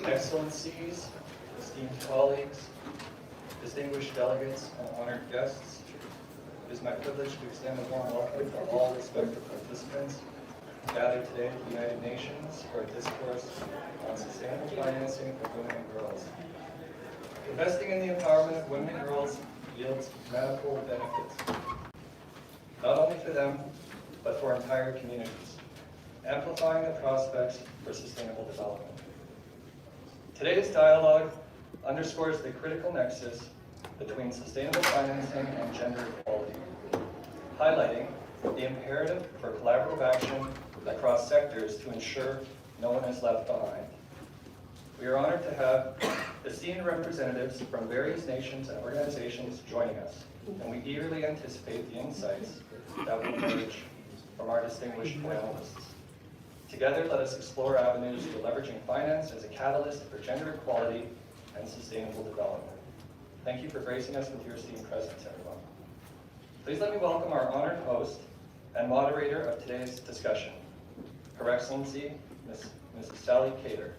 Excellencies, esteemed colleagues, distinguished delegates, and honored guests, it is my privilege to extend a warm welcome to all respected participants gathered today at the United Nations for a discourse on sustainable financing for women and girls. Investing in the empowerment of women and girls yields manifold benefits, not only for them, but for entire communities, amplifying the prospects for sustainable development. Today's dialogue underscores the critical nexus between sustainable financing and gender equality, highlighting the imperative for collaborative action across sectors to ensure no one is left behind. We are honored to have esteemed representatives from various nations and organizations joining us, and we eagerly anticipate the insights that will emerge from our distinguished panelists. Together, let us explore avenues for leveraging finance as a catalyst for gender equality and sustainable development. Thank you for gracing us with your esteemed presence, everyone. Please let me welcome our honored host and moderator of today's discussion, Her Excellency, Mrs. Sally Kader.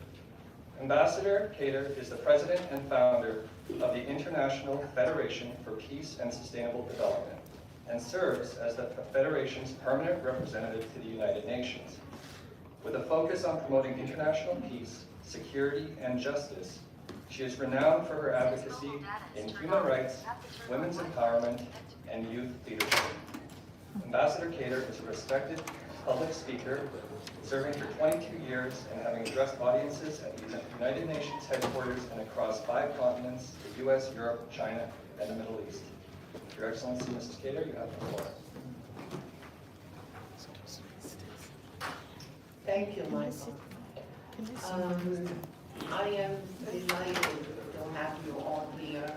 Ambassador Kader is the president and founder of the International Federation for Peace and Sustainable Development and serves as the Federation's permanent representative to the United Nations. With a focus on promoting international peace, security, and justice, she is renowned for her advocacy in human rights, women's empowerment, and youth leadership. Ambassador Kader is a respected public speaker, serving for 22 years and having addressed audiences at the United Nations headquarters and across 5 continents, the US, Europe, China, and the Middle East. Your Excellency, Mrs. Kader, you have the floor. Thank you, Michael. I am delighted to have you all here,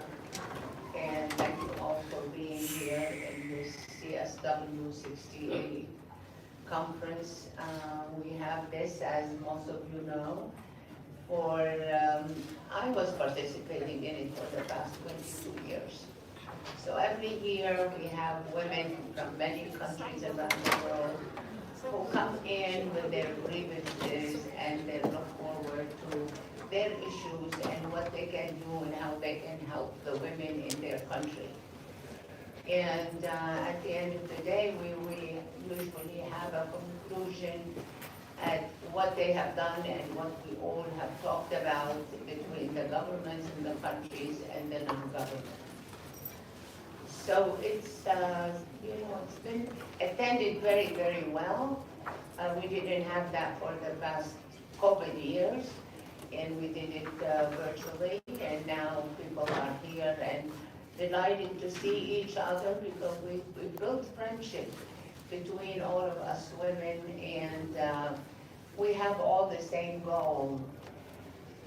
and thank you all for being here in this CSW 68 conference. We have this, as most of you know, I was participating in it for the past 22 years. So every year we have women from many countries around the world who come in with their grievances and they look forward to their issues and what they can do and how they can help the women in their country. And at the end of the day, we usually have a conclusion at what they have done and what we all have talked about between the governments and the countries and the non-government. So it's, it's been attended very, very well. We didn't have that for the past COVID years, and we did it virtually, and now people are here and delighted to see each other because we built friendship between all of us women, and we have all the same goal.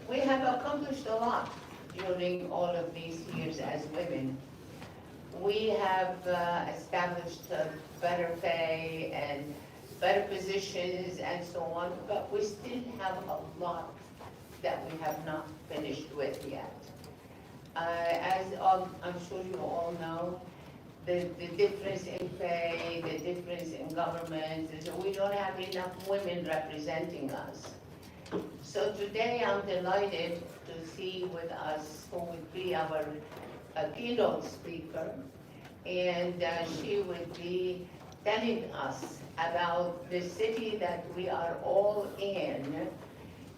We have accomplished a lot during all of these years as women. We have established better pay and better positions and so on, but we still have a lot that we have not finished with yet. As I'm sure you all know, the difference in pay, the difference in government, we don't have enough women representing us. So today I'm delighted to see with us who would be our keynote speaker, and she would be telling us about the city that we are all in,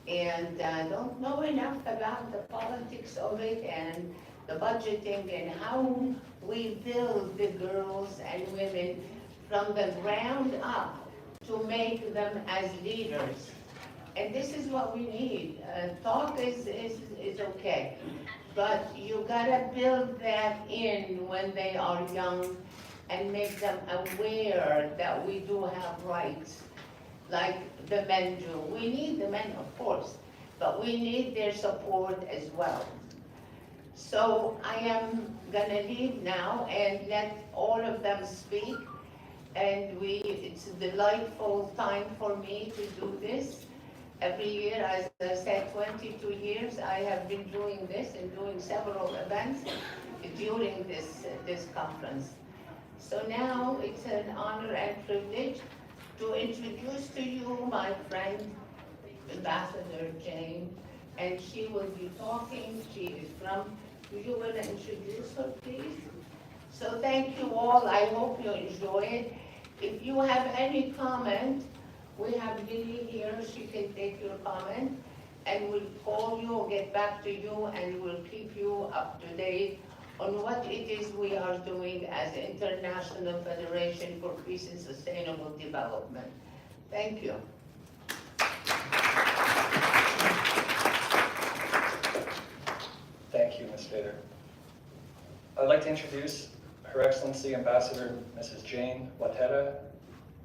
and don't know enough about the politics of it and the budgeting and how we build the girls and women from the ground up to make them as leaders. And this is what we need. Talk is okay, but you gotta build that in when they are young and make them aware that we do have rights, like the men do. We need the men, of course, but we need their support as well. So I am gonna leave now and let all of them speak, and it's a delightful time for me to do this. Every year, as I said, 22 years, I have been doing this and doing several events during this conference. So now it's an honor and privilege to introduce to you my friend, Ambassador Jane, and she will be talking. She is from, do you want to introduce her, please? So thank you all. I hope you enjoy it. If you have any comment, we have Lily here. She can take your comment, and we'll call you or get back to you, and we'll keep you up to date on what it is we are doing as International Federation for Peace and Sustainable Development. Thank you. Thank you, Ms. Kader. I'd like to introduce Her Excellency Ambassador Mrs. Jane Watera,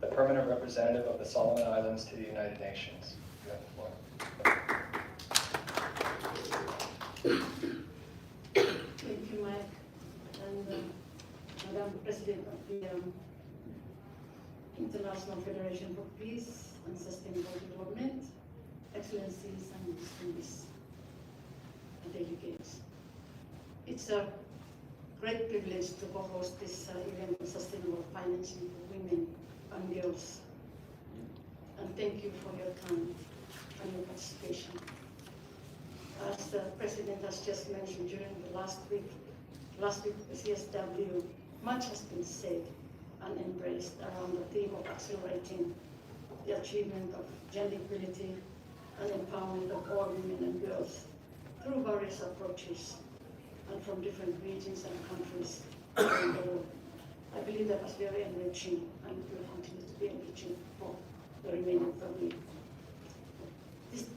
the Permanent Representative of the Solomon Islands to the United Nations. You have the floor. Thank you, Mike, and Madam President of the International Federation for Peace and Sustainable Development, Excellencies and distinguished delegates. It's a great privilege to co-host this event on sustainable financing for women and girls. And thank you for your time and your participation. As the President has just mentioned during the last week CSW, much has been said and embraced around the theme of accelerating the achievement of gender equality and empowerment of all women and girls through various approaches and from different regions and countries around the world. I believe that was very enriching and will continue to be enriching for the remainder of the week.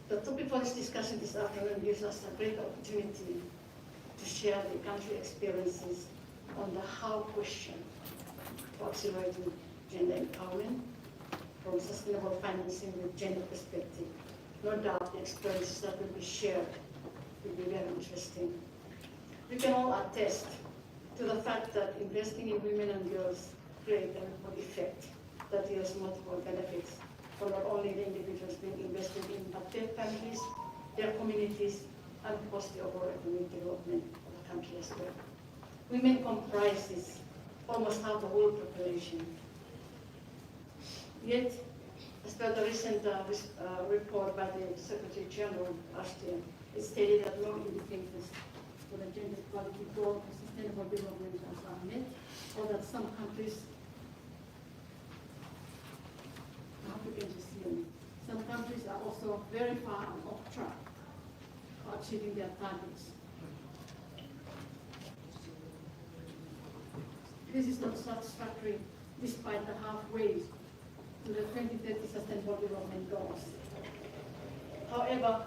The topic for this discussion this afternoon gives us a great opportunity to share the country experiences on the how question for accelerating gender empowerment from sustainable financing with gender perspective. No doubt the experiences that will be shared will be very interesting. We can all attest to the fact that investing in women and girls creates a ripple effect that yields multiple benefits for not only the individuals being invested in, but their families, their communities, and of course the overall economic development of the country as well. Women comprises almost half the world population. Yet, as per the recent report by the Secretary General last year, it stated that no indicators for the gender equality goal and sustainable development are met, or that some countries Some countries are also very far off track for achieving their targets. This is not satisfactory despite the halfway to the 2030 Sustainable Development Goals. However,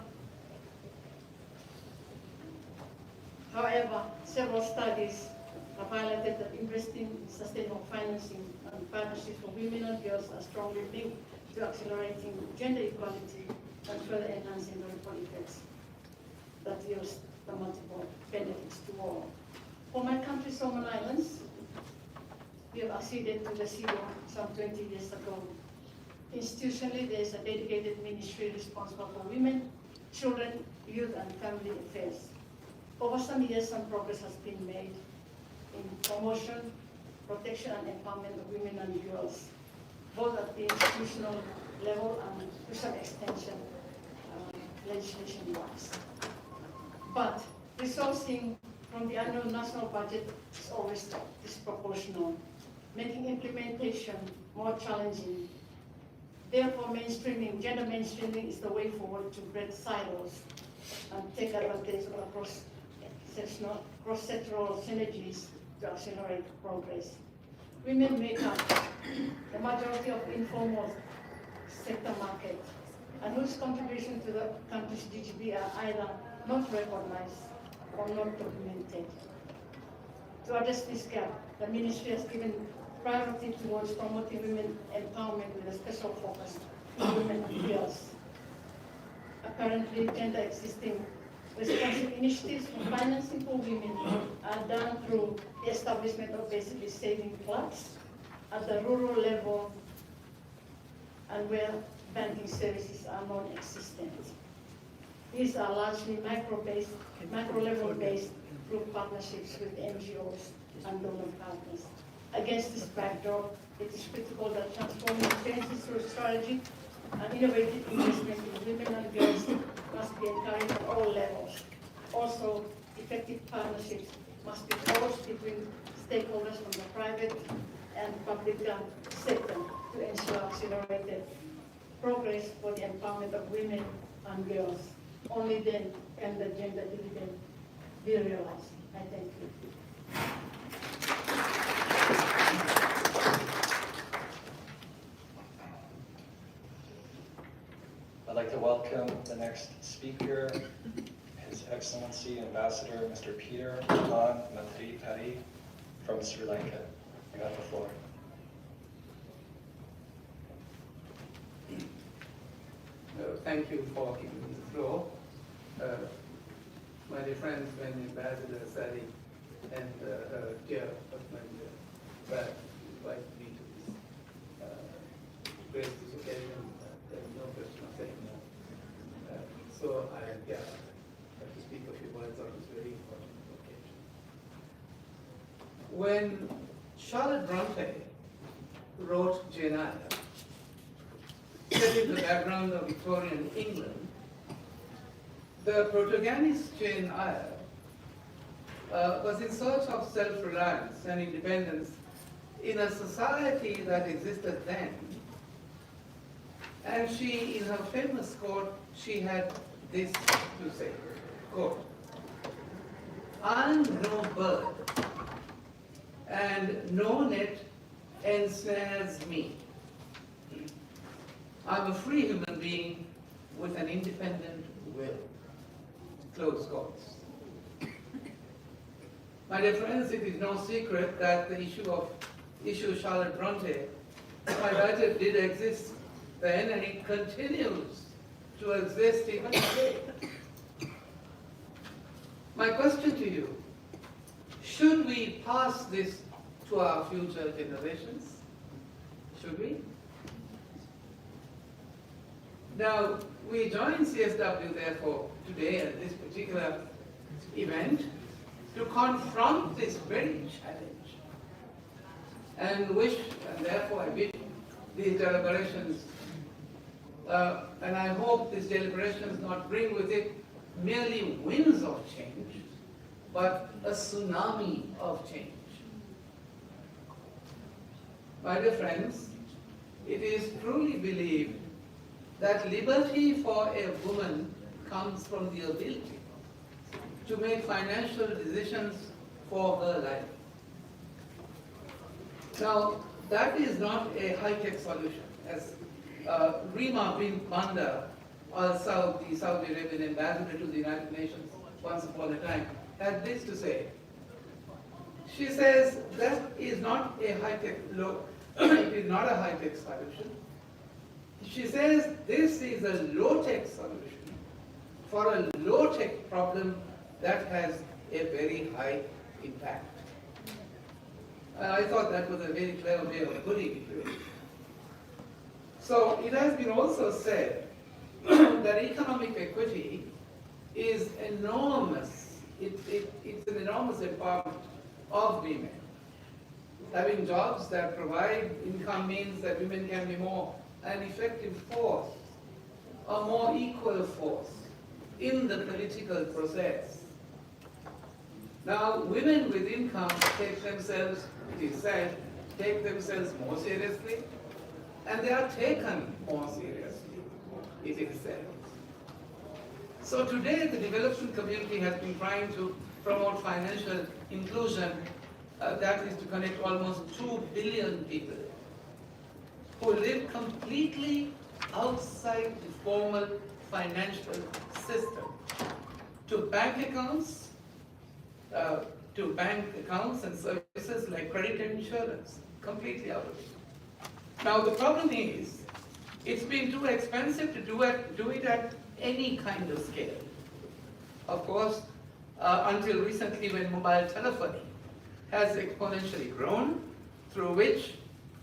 several studies have highlighted that investing in sustainable financing and partnerships for women and girls are strongly linked to accelerating gender equality and further enhancing the ripple effects that yields the multiple benefits to all. For my country, Solomon Islands, we have acceded to the CEO some 20 years ago. Institutionally, there is a dedicated ministry responsible for women, children, youth, and family affairs. Over some years, some progress has been made in promotion, protection, and empowerment of women and girls, both at the institutional level and to some extension legislation-wise. But resourcing from the annual national budget is always disproportional, making implementation more challenging. Therefore, gender mainstreaming is the way forward to break silos and take advantage of cross-sectoral synergies to accelerate progress. Women make up the majority of informal sector market, and whose contribution to the country's GDP are either not recognized or not documented. To address this gap, the ministry has given priority towards promoting women empowerment with a special focus on women and girls. Apparently, gender existing responsive initiatives for financing for women are done through the establishment of basically saving clubs at the rural level and where banking services are non-existent. These are largely micro-level based group partnerships with NGOs and donor partners. Against this backdrop, it is critical that transforming experiences through strategy and innovative investment in women and girls must be encouraged at all levels. Also, effective partnerships must be forged between stakeholders from the private and public sector to ensure accelerated progress for the empowerment of women and girls. Only then can the gender dividend be realized. I thank you. I'd like to welcome the next speaker, His Excellency Ambassador Mr. Peter Mohan Maithri Pieris from Sri Lanka. You have the floor. Thank you for giving me the floor. My dear friends, when Ambassador Sally and dear husband invited me to this grace this occasion, there's no question of saying no. So I have to speak a few words on this very important occasion. When Charlotte Bronte wrote Jane Eyre, set in the background of Victorian England, the protagonist Jane Eyre was in search of self-reliance and independence in a society that existed then. And she, in her famous quote, she had this to say, quote, "I'm no bird, and no net ensnares me. I'm a free human being with an independent will." Close quotes. My dear friends, it is no secret that the issue Charlotte Bronte, my writer, did exist then, and it continues to exist even today. My question to you, should we pass this to our future generations? Should we? Now, we join CSW, therefore, today at this particular event to confront this very challenge and wish, and therefore I wish these deliberations, and I hope these deliberations not bring with it merely winds of change, but a tsunami of change. My dear friends, it is truly believed that liberty for a woman comes from the ability to make financial decisions for her life. Now, that is not a high-tech solution. As Rima bin Banda, the Saudi Arabian ambassador to the United Nations once upon a time, had this to say. She says that is not a high-tech, it is not a high-tech solution. She says this is a low-tech solution for a low-tech problem that has a very high impact. I thought that was a very clever way of putting it. So it has been also said that economic equity is enormous. It's an enormous empowerment of women. Having jobs that provide income means that women can be more an effective force, a more equal force in the political process. Now, women with income take themselves, it is said, take themselves more seriously, and they are taken more seriously, it is said. So today, the development community has been trying to promote financial inclusion, that is to connect almost 2 billion people who live completely outside the formal financial system, to bank accounts and services like credit and insurance, completely out of it. Now the problem is, it's been too expensive to do it at any kind of scale. Of course, until recently when mobile telephony has exponentially grown, through which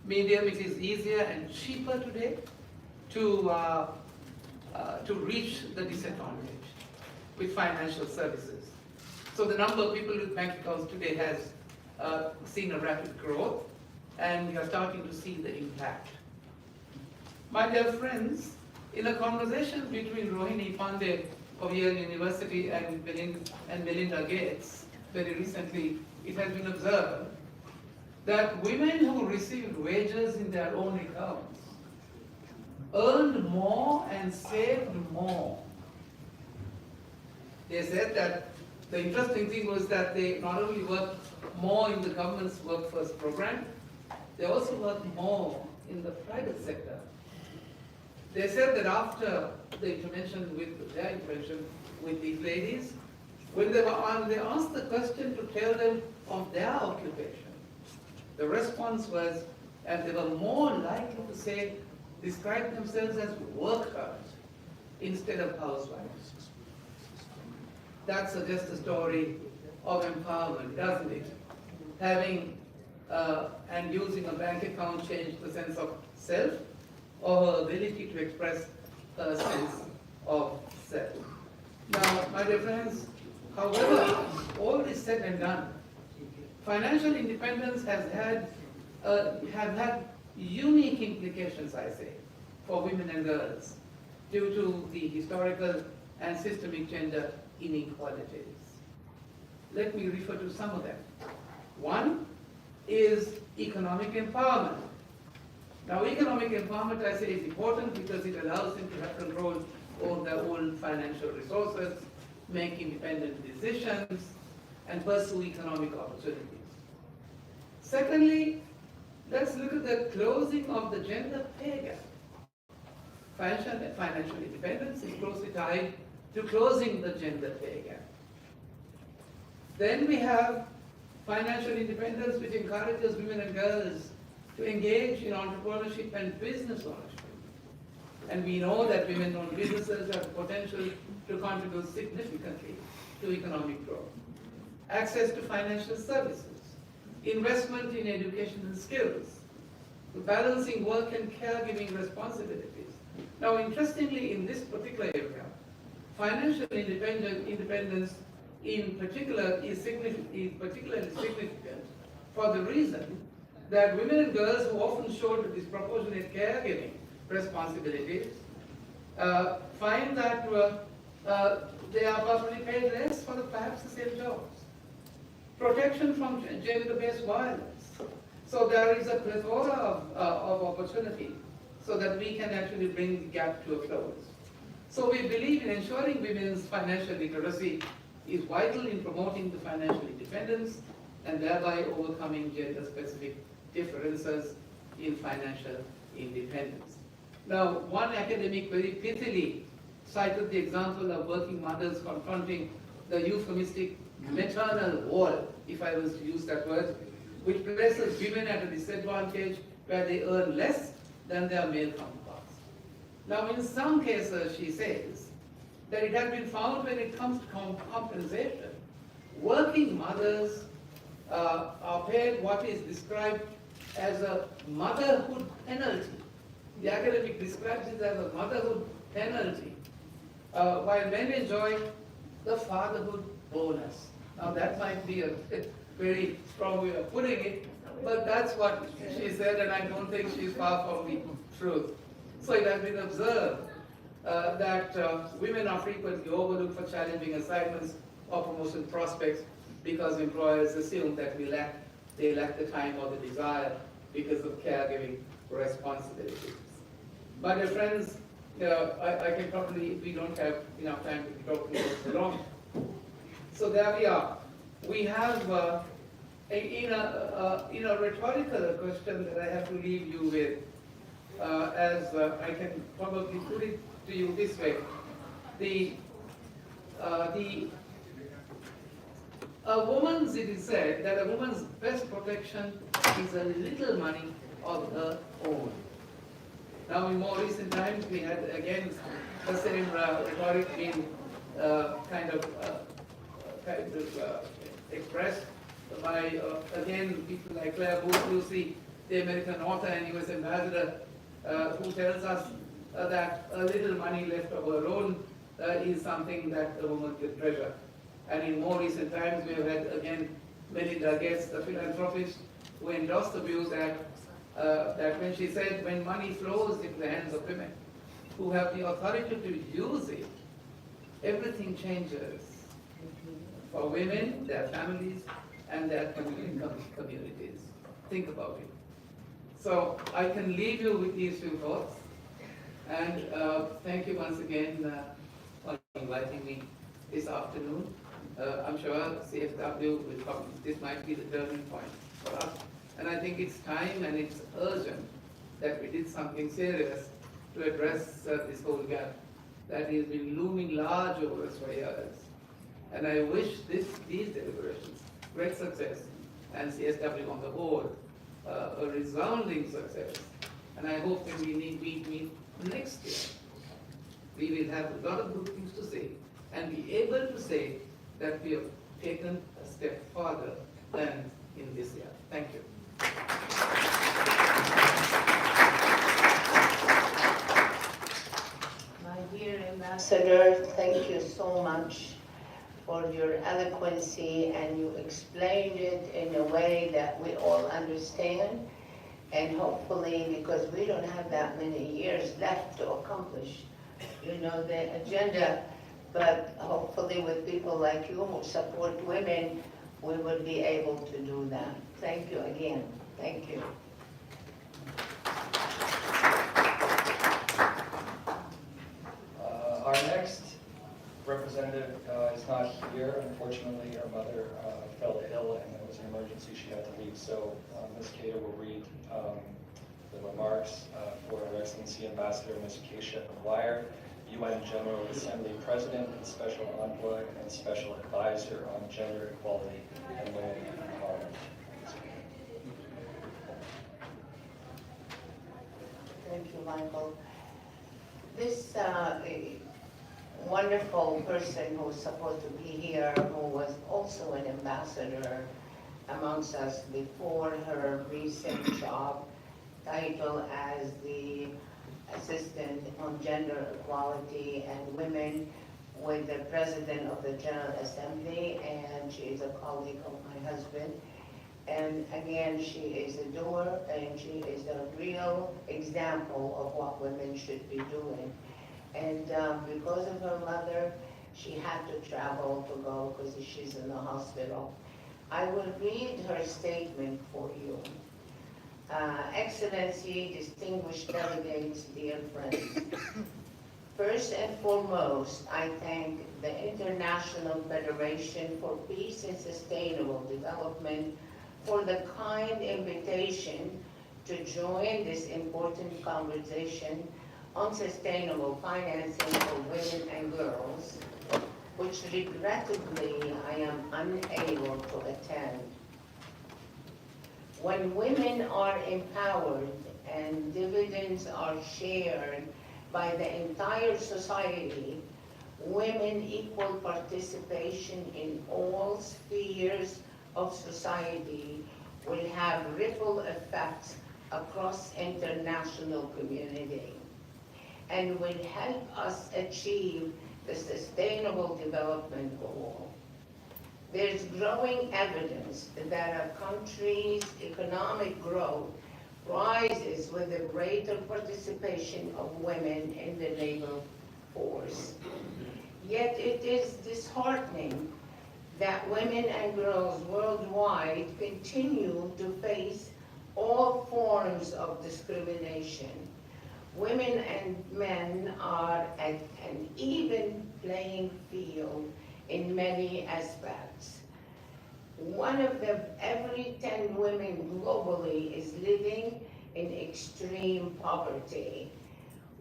medium it is easier and cheaper today to reach the disadvantaged with financial services. So the number of people with bank accounts today has seen a rapid growth, and we are starting to see the impact. My dear friends, in a conversation between Rohini Pandey of Yale University and Melinda Gates, very recently, it has been observed that women who received wages in their own accounts earned more and saved more. They said that the interesting thing was that they not only worked more in the government's workforce program, they also worked more in the private sector. They said that after their intervention with these ladies, when they asked the question to tell them of their occupation, the response was, and they were more likely to say, describe themselves as workers instead of housewives. That suggests a story of empowerment, doesn't it? Having and using a bank account changed the sense of self or her ability to express her sense of self. Now, my dear friends, however, all this said and done, financial independence have had unique implications, I say, for women and girls due to the historical and systemic gender inequalities. Let me refer to some of them. One is economic empowerment. Now, economic empowerment, I say, is important because it allows them to have control over their own financial resources, make independent decisions, and pursue economic opportunities. Secondly, let's look at the closing of the gender pay gap. Financial independence is closely tied to closing the gender pay gap. Then we have financial independence, which encourages women and girls to engage in entrepreneurship and business ownership. And we know that women-owned businesses have the potential to contribute significantly to economic growth. Access to financial services, investment in education and skills, balancing work and caregiving responsibilities. Now, interestingly, in this particular area, financial independence in particular is particularly significant for the reason that women and girls who often showed disproportionate caregiving responsibilities find that they are possibly paid less for perhaps the same jobs. Protection from gender-based violence. So there is a plethora of opportunity so that we can actually bring the gap to a close. So we believe in ensuring women's financial literacy is vital in promoting the financial independence and thereby overcoming gender-specific differences in financial independence. Now, one academic very pithily cited the example of working mothers confronting the euphemistic maternal wall, if I was to use that word, which places women at a disadvantage where they earn less than their male counterparts. Now, in some cases, she says, that it has been found when it comes to compensation, working mothers are paid what is described as a motherhood penalty. The academic describes it as a motherhood penalty, while men enjoy the fatherhood bonus. Now that might be a very strong way of putting it, but that's what she said, and I don't think she's far from the truth. So it has been observed that women are frequently overlooked for challenging assignments or promotion prospects because employers assume that they lack the time or the desire because of caregiving responsibilities. My dear friends, I can probably, we don't have enough time to be talking about so long. So there we are. We have in a rhetorical question that I have to leave you with, as I can probably put it to you this way: it is said that a woman's best protection is a little money of her own. Now, in more recent times, we had again the same rhetoric being kind of expressed by again people like Claire Lucy, the American author and US ambassador, who tells us that a little money left of her own is something that a woman can treasure. And in more recent times, we have had again Melinda Gates, the philanthropist, who endorsed the view that when she said, when money flows into the hands of women who have the authority to use it, everything changes for women, their families, and their communities. Think about it. So I can leave you with these few thoughts. And thank you once again for inviting me this afternoon. I'm sure CFW will come. This might be the turning point for us. And I think it's time and it's urgent that we did something serious to address this whole gap that has been looming large over us for years. And I wish these deliberations great success, and CSW on the whole a resounding success. And I hope that we meet next year. We will have a lot of good things to say and be able to say that we have taken a step further than in this year. Thank you. My dear Ambassador, thank you so much for your eloquency, and you explained it in a way that we all understand. And hopefully, because we don't have that many years left to accomplish, the agenda, but hopefully with people like you who support women, we will be able to do that. Thank you again. Thank you. Our next representative is not here. Unfortunately, her mother fell ill and it was an emergency. She had to leave. So Ms. Kader will read the remarks for Her Excellency Ambassador Ms. Keisha McGuire, UN General Assembly President and Special Envoy and Special Advisor on Gender Equality and Women Empowerment. Thank you, Michael. This wonderful person who's supposed to be here, who was also an ambassador amongst us before her recent job title as the Assistant on Gender Equality and Women with the President of the General Assembly, and she is a colleague of my husband. And again, she is a doer, and she is a real example of what women should be doing. And because of her mother, she had to travel to go because she's in the hospital. I will read her statement for you. Excellency, distinguished delegates, dear friends. First and foremost, I thank the International Federation for Peace and Sustainable Development for the kind invitation to join this important conversation on sustainable financing for women and girls, which regrettably I am unable to attend. When women are empowered and dividends are shared by the entire society, women equal participation in all spheres of society will have ripple effects across international community and will help us achieve the Sustainable Development Goal. There's growing evidence that a country's economic growth rises with the greater participation of women in the labor force. Yet it is disheartening that women and girls worldwide continue to face all forms of discrimination. Women and men are at an even playing field in many aspects. One of every 10 women globally is living in extreme poverty,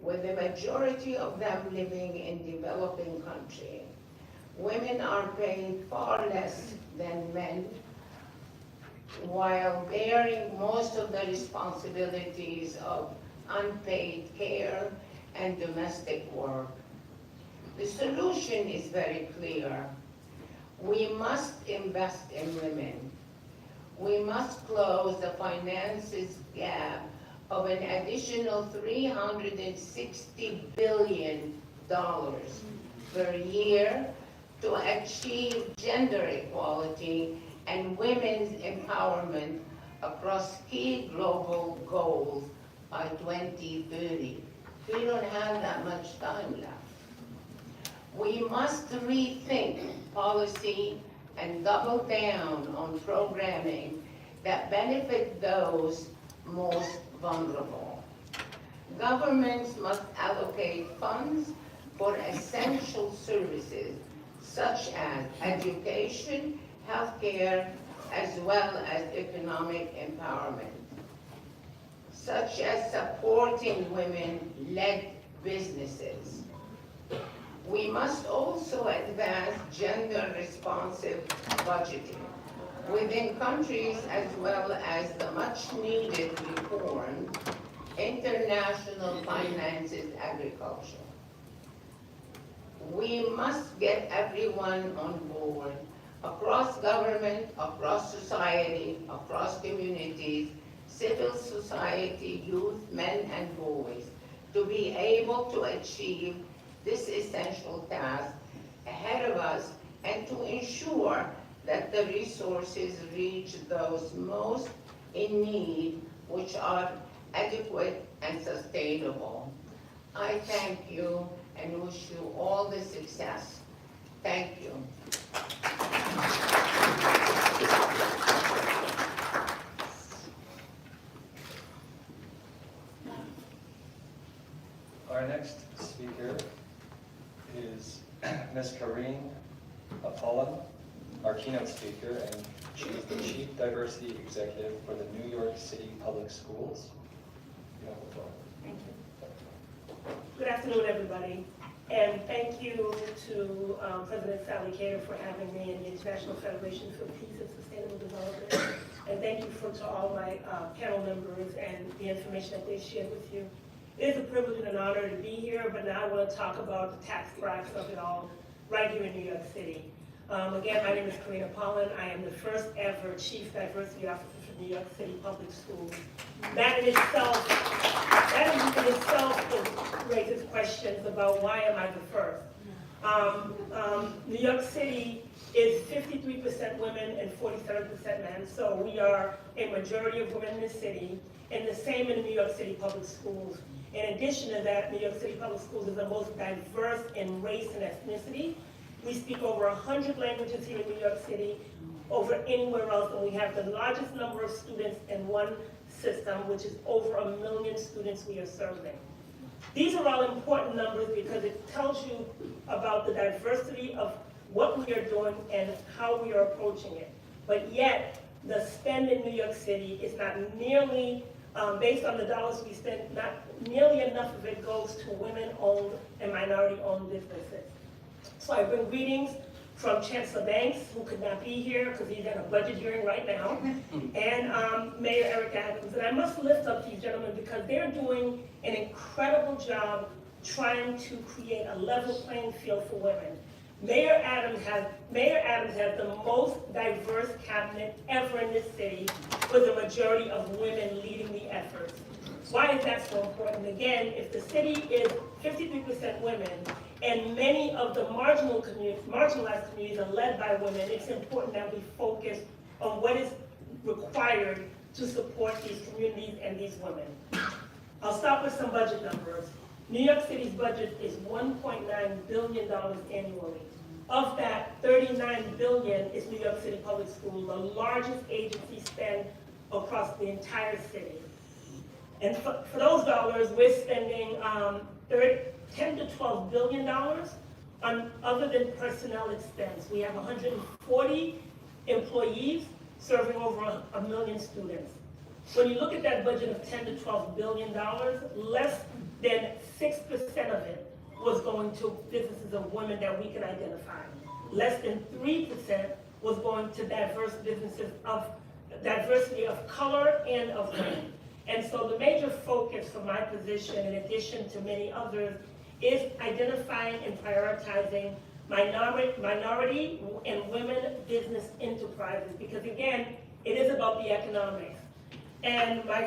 with the majority of them living in developing countries. Women are paid far less than men, while bearing most of the responsibilities of unpaid care and domestic work. The solution is very clear. We must invest in women. We must close the finances gap of an additional $360 billion per year to achieve gender equality and women's empowerment across key global goals by 2030. We don't have that much time left. We must rethink policy and double down on programming that benefit those most vulnerable. Governments must allocate funds for essential services such as education, healthcare, as well as economic empowerment, such as supporting women-led businesses. We must also advance gender-responsive budgeting within countries, as well as the much-needed reform, international finances agriculture. We must get everyone on board, across government, across society, across communities, civil society, youth, men and boys, to be able to achieve this essential task ahead of us and to ensure that the resources reach those most in need, which are adequate and sustainable. I thank you and wish you all the success. Thank you. Our next speaker is Ms. Karine Apollon, our keynote speaker, and she is the Chief Diversity Executive for the New York City Public Schools. You have the floor. Thank you. Good afternoon, everybody. And thank you to President Sally Kader for having me in the International Federation for Peace and Sustainable Development. And thank you to all my panel members and the information that they shared with you. It is a privilege and an honor to be here, but now I want to talk about the tax brackets of it all right here in New York City. Again, my name is Karine Apollon. I am the first ever Chief Diversity Officer for New York City Public Schools. That in itself raises questions about why am I the first. New York City is 53% women and 47% men, so we are a majority of women in the city, and the same in the New York City Public Schools. In addition to that, New York City Public Schools is the most diverse in race and ethnicity. We speak over 100 languages here in New York City, over anywhere else, and we have the largest number of students in one system, which is over 1 million students we are serving. These are all important numbers because it tells you about the diversity of what we are doing and how we are approaching it. But yet, the spend in New York City is not nearly, based on the dollars we spend, not nearly enough of it goes to women-owned and minority-owned businesses. So I bring greetings from Chancellor Banks, who could not be here because he's at a budget hearing right now, and Mayor Eric Adams. And I must lift up these gentlemen because they're doing an incredible job trying to create a level playing field for women. Mayor Adams has the most diverse cabinet ever in this city, with a majority of women leading the efforts. Why is that so important? Again, if the city is 53% women, and many of the marginalized communities are led by women, it's important that we focus on what is required to support these communities and these women. I'll start with some budget numbers. New York City's budget is $1.9 billion annually. Of that, $39 billion is New York City Public Schools, the largest agency spend across the entire city. And for those dollars, we're spending 10 to $12 billion on other than personnel expense. We have 140 employees serving over 1 million students. When you look at that budget of 10 to $12 billion, less than 6% of it was going to businesses of women that we can identify. Less than 3% was going to diverse businesses of diversity of color and of women. And so the major focus for my position, in addition to many others, is identifying and prioritizing minority and women business enterprises, because again, it is about the economics. And my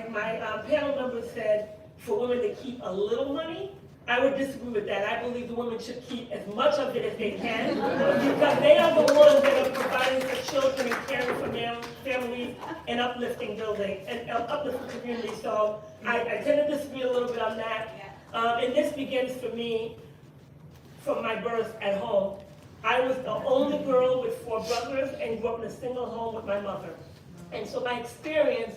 panel member said for women to keep a little money. I would disagree with that. I believe the women should keep as much of it as they can, because they are the ones that are providing for children and caring for families and uplifting buildings and uplifting communities. So I tend to disagree a little bit on that. And this begins for me from my birth at home. I was the only girl with 4 brothers and grew up in a single home with my mother. And so my experience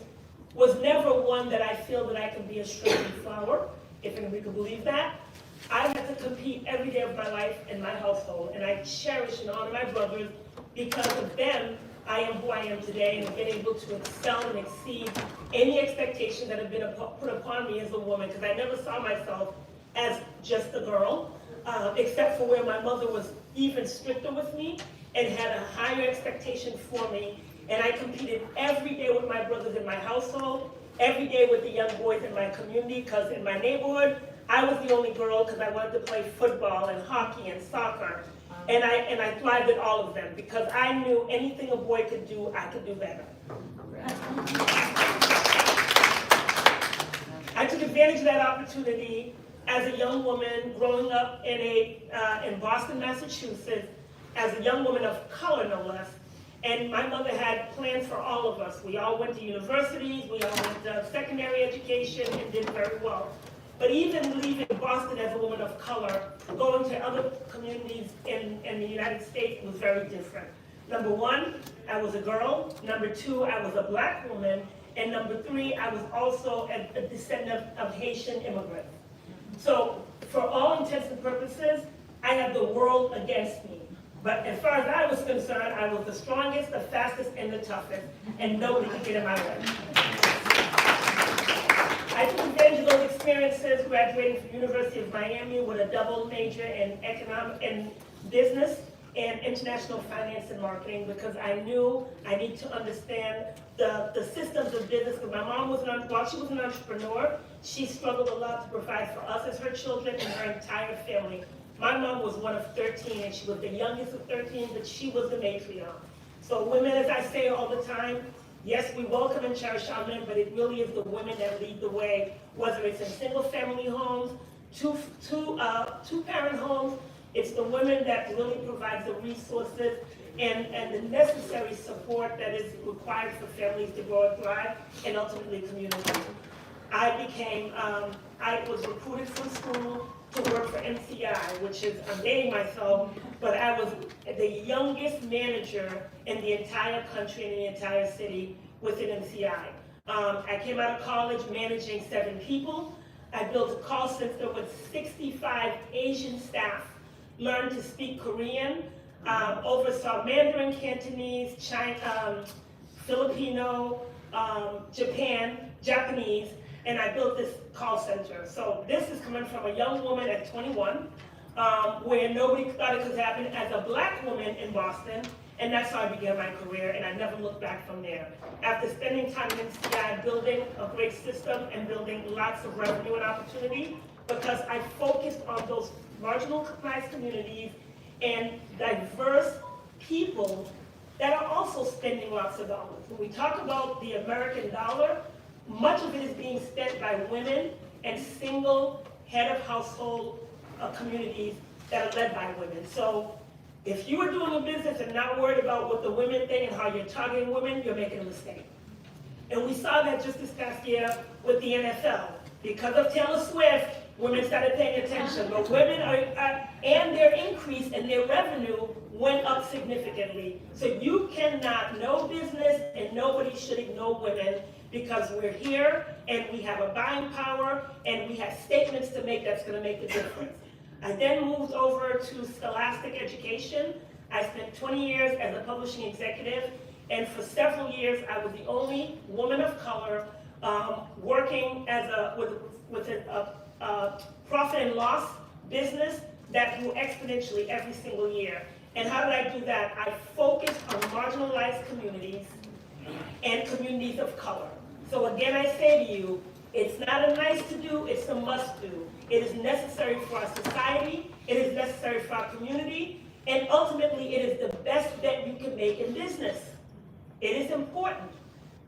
was never one that I feel that I could be a shrinking flower, if anybody could believe that. I had to compete every day of my life in my household, and I cherish and honor my brothers. Because of them, I am who I am today, and have been able to excel and exceed any expectation that have been put upon me as a woman, because I never saw myself as just a girl, except for where my mother was even stricter with me and had a higher expectation for me. And I competed every day with my brothers in my household, every day with the young boys in my community, because in my neighborhood, I was the only girl because I wanted to play football and hockey and soccer. And I thrived at all of them because I knew anything a boy could do, I could do better. I took advantage of that opportunity as a young woman growing up in Boston, Massachusetts, as a young woman of color, no less. And my mother had plans for all of us. We all went to universities, we all went to secondary education and did very well. But even leaving Boston as a woman of color, going to other communities in the United States was very different. Number 1, I was a girl. Number 2, I was a black woman. And number 3, I was also a descendant of Haitian immigrants. So for all intents and purposes, I had the world against me. But as far as I was concerned, I was the strongest, the fastest, and the toughest, and nobody could get in my way. I took advantage of those experiences, graduating from the University of Miami with a double major in business and international finance and marketing, because I knew I need to understand the systems of business. Because my mom while she was an entrepreneur, she struggled a lot to provide for us as her children and her entire family. My mom was one of 13, and she was the youngest of 13, but she was the matriarch. So women, as I say all the time, yes, we welcome and cherish our men, but it really is the women that lead the way, whether it's in single-family homes, two-parent homes. It's the women that really provides the resources and the necessary support that is required for families to grow and thrive, and ultimately communities. I was recruited from school to work for MCI, which is, I'm dating myself, but I was the youngest manager in the entire country and the entire city within MCI. I came out of college managing 7 people. I built a call center with 65 Asian staff, learned to speak Korean, oversaw Mandarin, Cantonese, Filipino, Japanese, and I built this call center. So this is coming from a young woman at 21, where nobody thought it could happen, as a black woman in Boston, and that's how I began my career, and I never looked back from there. After spending time in MCI building a great system and building lots of revenue and opportunity, because I focused on those marginalized communities and diverse people that are also spending lots of dollars. When we talk about the American dollar, much of it is being spent by women and single head of household communities that are led by women. So if you are doing a business and not worried about what the women think and how you're targeting women, you're making a mistake. And we saw that just this past year with the NFL. Because of Taylor Swift, women started paying attention. But women and their increase in their revenue went up significantly. So you cannot, no business and nobody should ignore women, because we're here and we have a buying power and we have statements to make that's going to make the difference. I then moved over to Scholastic Education. I spent 20 years as a publishing executive, and for several years I was the only woman of color working as with a profit and loss business that grew exponentially every single year. And how did I do that? I focused on marginalized communities and communities of color. So again, I say to you, it's not a nice to do, it's a must do. It is necessary for our society, it is necessary for our community, and ultimately it is the best bet you can make in business. It is important.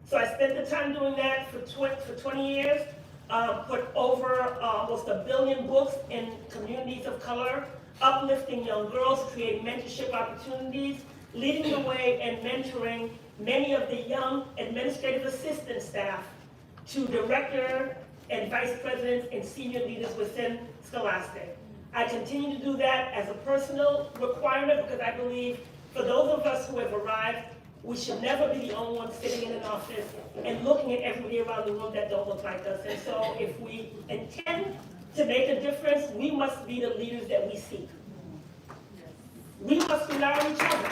So I spent the time doing that for 20 years, put over almost 1 billion books in communities of color, uplifting young girls, creating mentorship opportunities, leading the way and mentoring many of the young administrative assistant staff to director and vice presidents and senior leaders within Scholastic. I continue to do that as a personal requirement because I believe for those of us who have arrived, we should never be the only ones sitting in an office and looking at everybody around the room that don't look like us. And so if we intend to make a difference, we must be the leaders that we seek. We must rely on each other.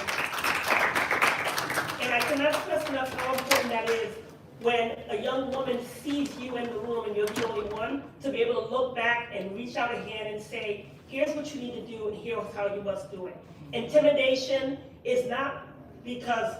And I cannot stress enough how important that is when a young woman sees you in the room and you're the only one, to be able to look back and reach out a hand and say, here's what you need to do and here's how you must do it. Intimidation is not because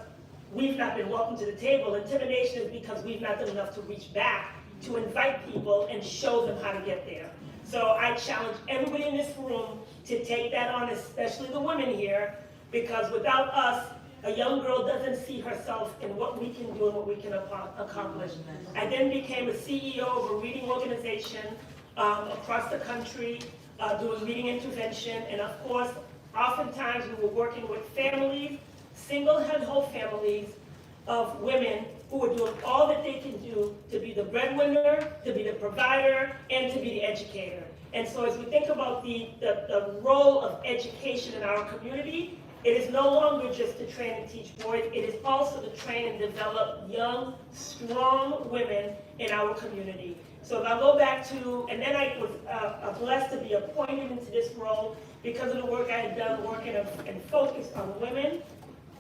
we've not been welcome to the table. Intimidation is because we've not done enough to reach back to invite people and show them how to get there. So I challenge everybody in this room to take that on, especially the women here, because without us, a young girl doesn't see herself in what we can do and what we can accomplish. I then became a CEO of a reading organization across the country, doing reading intervention, and of course, oftentimes we were working with families, single and whole families of women who were doing all that they can do to be the breadwinner, to be the provider, and to be the educator. And so as we think about the role of education in our community, it is no longer just to train and teach boys, it is also to train and develop young, strong women in our community. So if I go back to, and then I was blessed to be appointed into this role because of the work I had done working and focused on women,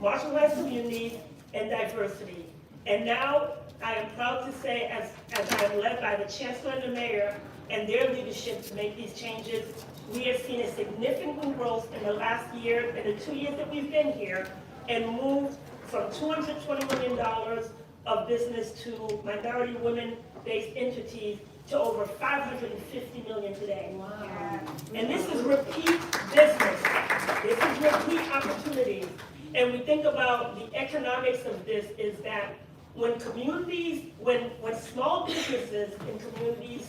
marginalized communities, and diversity. And now I am proud to say, as I am led by the Chancellor and the Mayor and their leadership to make these changes, we have seen a significant growth in the last year, in the 2 years that we've been here, and moved from $220 million of business to minority women-based entities to over $550 million today. Wow. And this is repeat business. This is repeat opportunities. And we think about the economics of this is that when communities, when small businesses in communities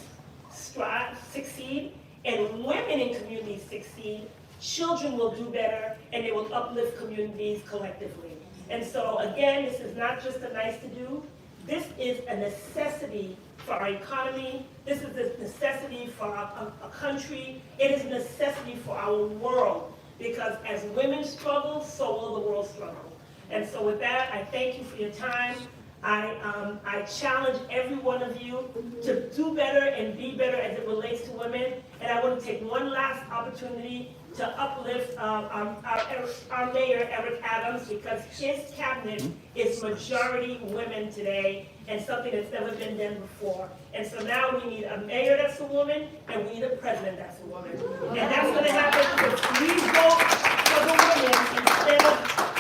succeed, and women in communities succeed, children will do better, and they will uplift communities collectively. And so again, this is not just a nice to do, this is a necessity for our economy, this is a necessity for a country, it is a necessity for our world, because as women struggle, so will the world struggle. And so with that, I thank you for your time. I challenge every one of you to do better and be better as it relates to women. And I want to take one last opportunity to uplift our mayor, Eric Adams, because his cabinet is majority women today, and something that's never been done before. And so now we need a mayor that's a woman, and we need a president that's a woman. And that's going to happen if we vote for the women instead of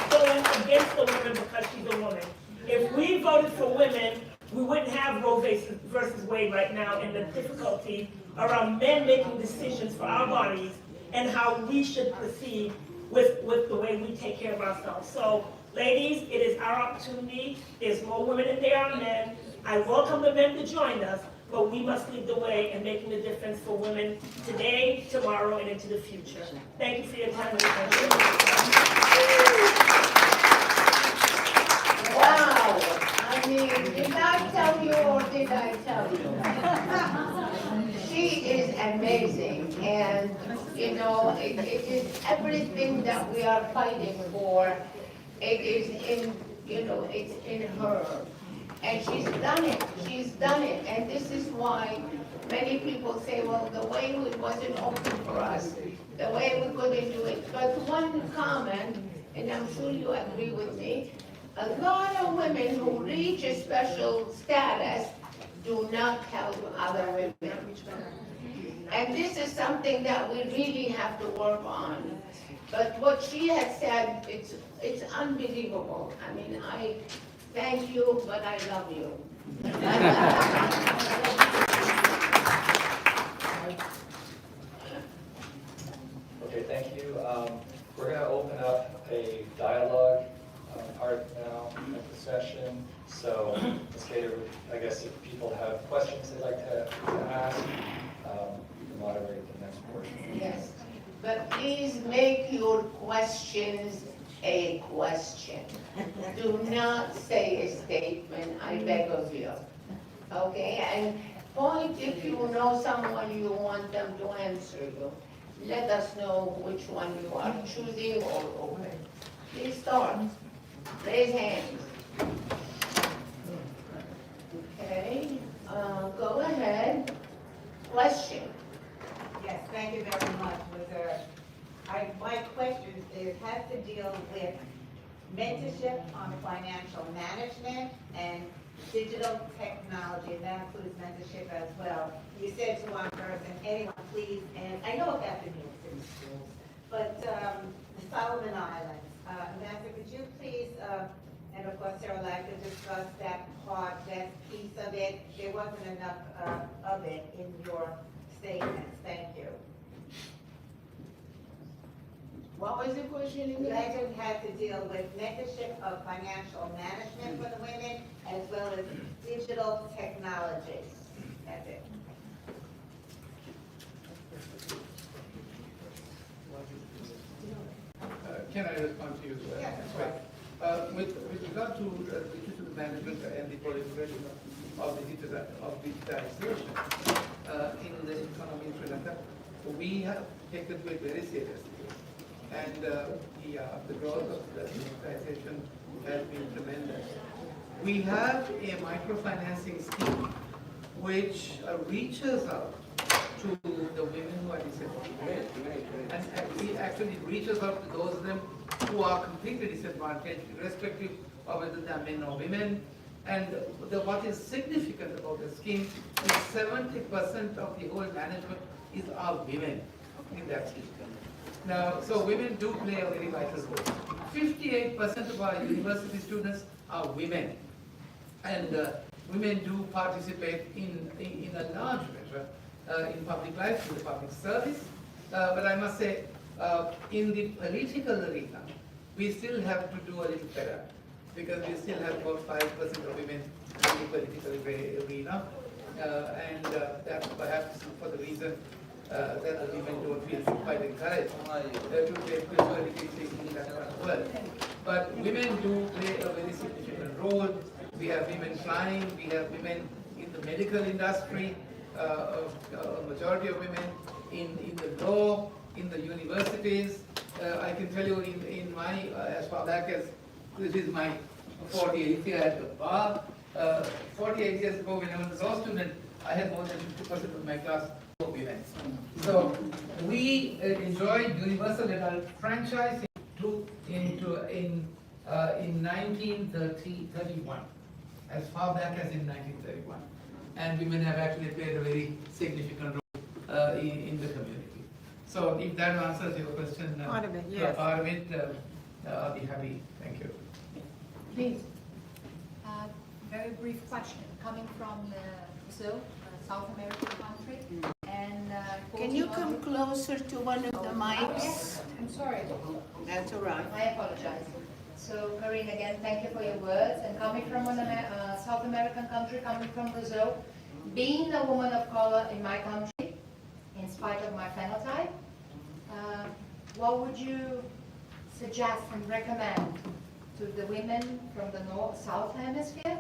going against the woman because she's a woman. If we voted for women, we wouldn't have Roe versus Wade right now, and the difficulty around men making decisions for our bodies and how we should proceed with the way we take care of ourselves. So, ladies, it is our opportunity. There's more women than there are men. I welcome the men to join us, but we must lead the way in making a difference for women today, tomorrow, and into the future. Thank you for your time. Wow, I mean, did I tell you or did I tell you? She is amazing, and you know, it is everything that we are fighting for. It is in, you know, it's in her, and she's done it. She's done it, and this is why many people say, well, the way it wasn't open for us, the way we couldn't do it. But one comment, and I'm sure you agree with me. A lot of women who reach a special status do not help other women. And this is something that we really have to work on. But what she has said, it's unbelievable. I mean, I thank you, but I love you. Okay, thank you. We're going to open up a dialogue part now of the session. So, Ms. Kader, I guess if people have questions they'd like to ask, you can moderate the next portion. Yes, but please make your questions a question. Do not say a statement, I beg of you. Okay, and point if you know someone you want them to answer you. let us know which one you are choosing or please start. Raise hands. Okay, go ahead. Question. Yes, thank you very much, my question has to deal with mentorship on financial management and digital technology, and that includes mentorship as well. You said to one person, anyone please, and I know about the news in schools, but the Solomon Islands, Master, could you please, and of course Sarah like to discuss that part, that piece of it. There wasn't enough of it in your statements. Thank you. What was the question again? Legend had to deal with mentorship of financial management for the women as well as digital technology. That's it. Can I respond to you? Yes, of course. With regard to digital management and the proliferation of digitalization in the economy in Sri Lanka, we have taken it very seriously. And the growth of the digitization has been tremendous. We have a microfinancing scheme which reaches out to the women who are disadvantaged. And it actually reaches out to those of them who are completely disadvantaged, irrespective of whether they are men or women. And what is significant about the scheme is 70% of the whole management is our women in that scheme. Now, so women do play a very vital role. 58% of our university students are women, and women do participate in a large measure in public life, in the public service. But I must say, in the political arena, we still have to do a little better, because we still have about 5% of women in the political arena, and that's perhaps for the reason that the women don't feel quite encouraged to take this political in that part of the world. But women do play a very significant role. We have women flying, we have women in the medical industry, a majority of women in the law, in the universities. I can tell you in my, as far back as, this is my 48th year at the bar, 48 years ago when I was a law student, I had more than 50% of my class women. So we enjoyed universal adult franchise in 1931, as far back as in 1931, and women have actually played a very significant role in the community. So if that answers your question, Part of it, yes. part of it, I'll be happy. Thank you. Please. Very brief question. Coming from Brazil, a South American country, and Can you come closer to one of the mics? Yes, I'm sorry. That's all right. I apologize. So, Karine, again, thank you for your words. And coming from a South American country, coming from Brazil, being a woman of color in my country, in spite of my phenotype, what would you suggest and recommend to the women from the South Hemisphere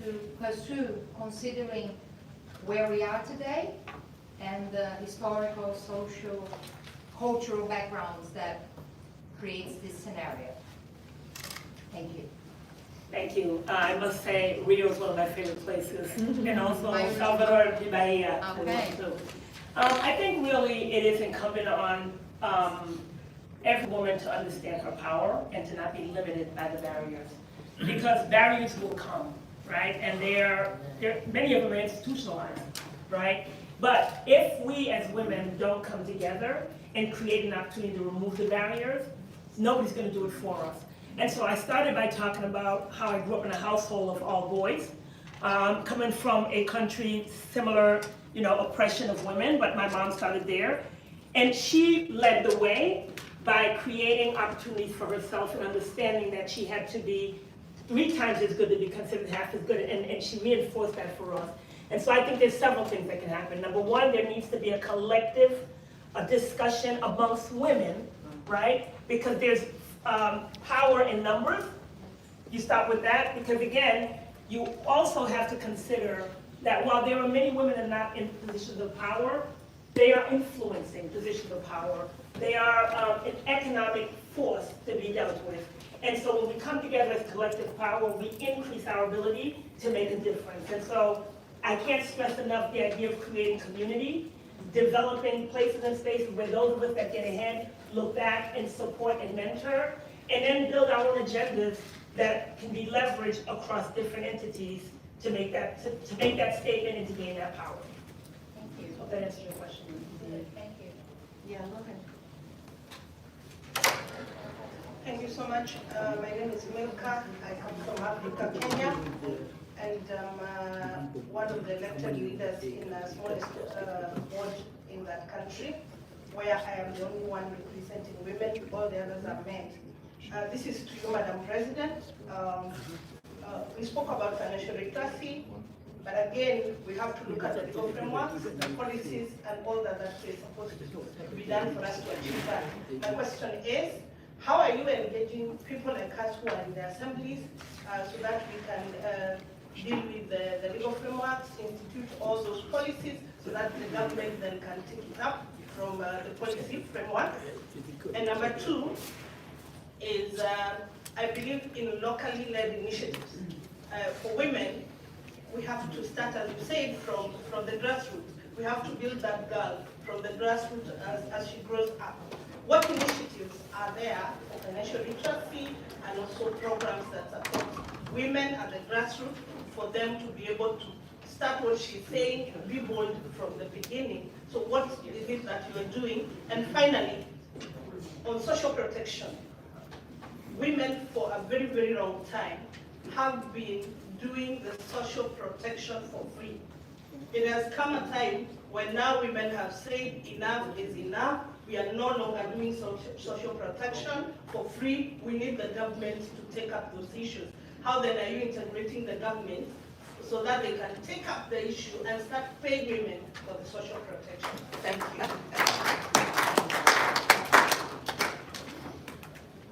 to pursue, considering where we are today and the historical, social, cultural backgrounds that creates this scenario? Thank you. Thank you. I must say, Rio is one of my favorite places, and also Mine Salvador de Bahia. Okay. I think really it is incumbent on every woman to understand her power and to not be limited by the barriers, because barriers will come, right? And many of them are institutionalized, right? But if we as women don't come together and create an opportunity to remove the barriers, nobody's going to do it for us. And so I started by talking about how I grew up in a household of all boys, coming from a country similar, oppression of women, but my mom started there. And she led the way by creating opportunities for herself and understanding that she had to be 3 times as good to be considered half as good, and she reinforced that for us. And so I think there's several things that can happen. Number one, there needs to be a collective discussion amongst women, right? Because there's power in numbers. You start with that, because again, you also have to consider that while there are many women that are not in positions of power, they are influencing positions of power. They are an economic force to be dealt with. And so when we come together as collective power, we increase our ability to make a difference. And so I can't stress enough the idea of creating community, developing places and spaces where those of us that get ahead look back and support and mentor, and then build our own agendas that can be leveraged across different entities to make that statement and to gain that power. Thank you. Hope that answers your question. Thank you. Yeah, look at. Thank you so much. My name is Milka. I come from Africa, Kenya, and I'm one of the elected leaders in the smallest ward in that country, where I am the only one representing women. All the others are men. This is to you, Madam President. We spoke about financial literacy, but again, we have to look at the legal frameworks, the policies, and all that is supposed to be done for us to achieve that. My question is, how are you engaging people like us who are in the assemblies so that we can deal with the legal frameworks, institute all those policies so that the government then can take it up from the policy framework? And number two is I believe in locally led initiatives. For women, we have to start, as you said, from the grassroots. We have to build that girl from the grassroots as she grows up. What initiatives are there for financial literacy and also programs that support women at the grassroots for them to be able to start what she's saying, be bold from the beginning? So what is it that you are doing? And finally, on social protection, women for a very, very long time have been doing the social protection for free. It has come a time when now women have said enough is enough. We are no longer doing social protection for free. We need the government to take up those issues. How then are you integrating the government so that they can take up the issue and start paying women for the social protection? Thank you.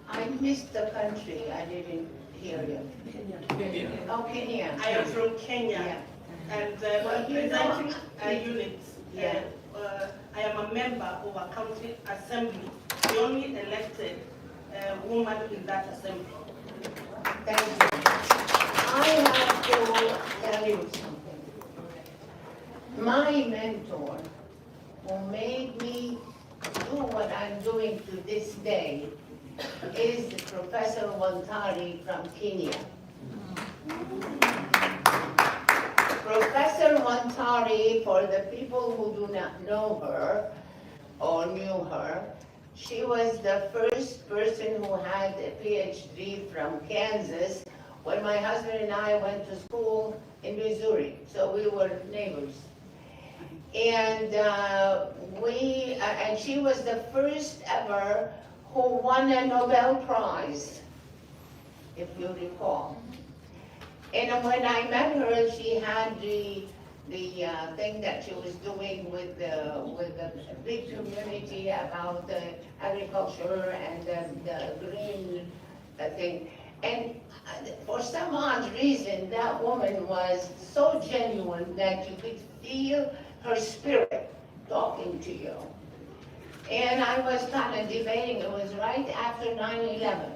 I missed the country. I didn't hear you. Kenya. Oh, Kenya. I am from Kenya, Yeah. and Well, you know, representing a unit. Yeah. I am a member of a county assembly, the only elected woman in that assembly. Thank you. I have to tell you something. My mentor, who made me do what I'm doing to this day, is Professor Wantari from Kenya. Professor Wantari, for the people who do not know her or knew her, she was the first person who had a PhD from Kansas when my husband and I went to school in Missouri, so we were neighbors. And and she was the first ever who won a Nobel Prize, if you recall. And when I met her, she had the thing that she was doing with the big community about the agriculture and the green thing. And for some odd reason, that woman was so genuine that you could feel her spirit talking to you. And I was kind of debating, it was right after 9/11.